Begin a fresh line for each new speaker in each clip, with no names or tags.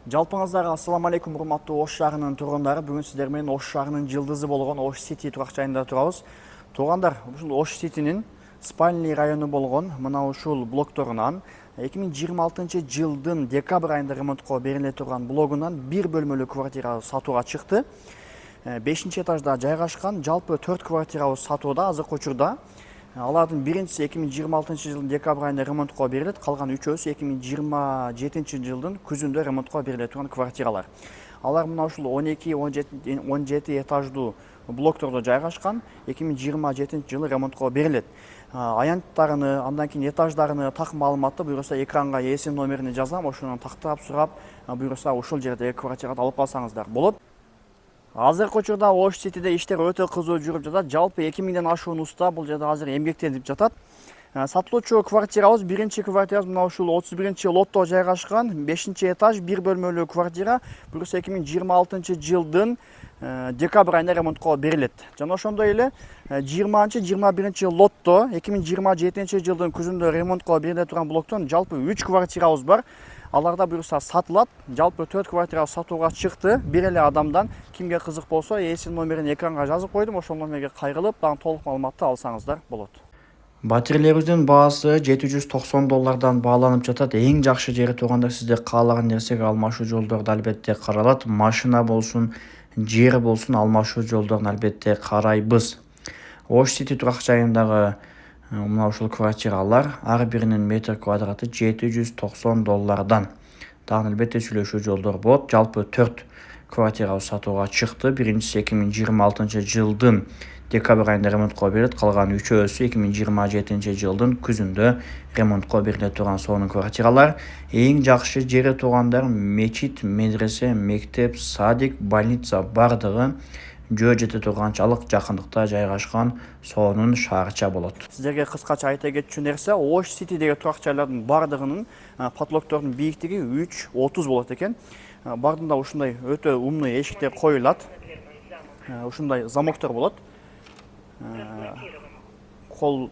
Жалпыңыздарға ассаламу алейкум, урматтуу Ош шаарынын тургундары. Бүгүн сиздер менен Ош шаарынын жылдызы болгон Ош Сити турак жайында турабыз. Туугандар, ушул Ош Ситинин спальный району болгон мына ушул блокторунан 2026 жылдын декабрь айында ремонтко бериле турган блогунан бир бөлмөлүү квартира сатууга чыкты. 5-этажда жайгашкан, жалпы 4 квартирабыз сатууда азыркы учурда. Алардын биринчиси 2026 жылдын декабрь айында ремонтко берилет, калган үчөөсү 2027 жылдын күзүндө ремонтко бериле турган квартиралар. Алар мына ушул 12-17 этаждуу блоктордо жайгашкан, 2027 жылы ремонтко берилет. Аянттарыны, андан кийин этаждарыны так маалыматты буюрса экранга ээсин номерин жазам, ошону тактап сурап, буюрса ушул жерде квартираны алып калсаңыздар болот. Азыркы учурда Ош Ситиде иштер өтө кызуу жүрүп жатат. Жалпы 2000ден ашуун уста бул жерде азыр эмгектенип жатат. Сатылуучу квартирабыз, биринчи квартирабыз мына ушул 31 лотто жайгашкан, 5-этаж, бир бөлмөлүү квартира. Буюрса 2026 жылдын декабрь айында ремонтко берилет. Жана ошондой эле 20-21 лотто 2027 жылдын күзүндө ремонтко бериле турган блоктон жалпы 3 квартирабыз бар. Аларда буюрса сатылат. Жалпы 4 квартира сатууга чыкты. Бир эле адамдан кимге кызык болсо ээсин номерин экранга жазып койдум. Ошол номерге кайрылып, дагы толук маалыматты алсаңыздар болот. Батирелерибиздин баасы $790 бааланып жатат. Эң жакшы жери туугандар, сизде каалаган нерсеге алмашуу жолдорду албетте каралат. Машина болсун, жер болсун, алмашуу жолдорун албетте карайбыз. Ош Сити турак жайындагы мына ушул квартиралар ар биринин метр квадраты $790. Дагы албетте сүйлөшүү жолдор болот. Жалпы 4 квартира сатууга чыкты. Биринчиси 2026 жылдын декабрь айында ремонтко берилет, калган үчөөсү 2027 жылдын күзүндө ремонтко бериле турган сонун квартиралар. Эң жакшы жери туугандар, мечит, медресе, мектеп, садик, больница бардыгы жөө жете турганчалык жакындыкта жайгашкан сонун шаарча болот. Сиздерге кыскача айта кетчү нерсе, Ош Ситидеги турак жайлардын бардыгынын потолоктордун бийиктиги 3,30 болот экен. Бардында ушундай өтө умный эшиктер коюлат. Ушундай замоктор болот. Кол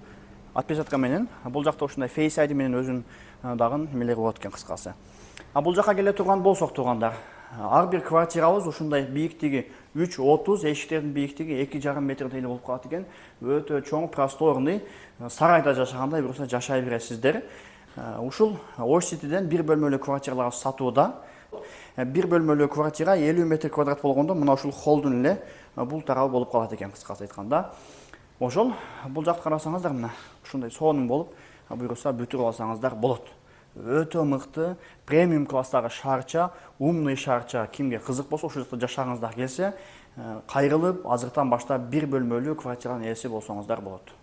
отпечатка менен, бул жакта ушундай Face ID менен өзүн дагы эмелери болот экен кыскасы. Бул жака келе турган болсок туугандар, ар бир квартирабыз ушундай бийиктиги 3,30, эшиктердин бийиктиги 2,5 метрдей эле болуп калат экен. Өтө чоң, просторный, сарайда жашагандай буюрса жашай бересиздер. Ушул Ош Ситиден бир бөлмөлүү квартиралар сатууда. Бир бөлмөлүү квартира 50 метр квадрат болгондо мына ушул холдун эле бул тарабы болуп калат экен кыскасы айтканда. Ошол бул жакты карасаңыздар, мына ушундай сонун болуп, буюрса бүтүрүп алсаңыздар болот. Өтө мыкты, премиум класстагы шаарча, умный шаарча. Кимге кызык болсо, ошол жакта жашагыңыздар келсе, кайрылып азыртан баштап бир бөлмөлүү квартиранын ээси болсоңуздар болот.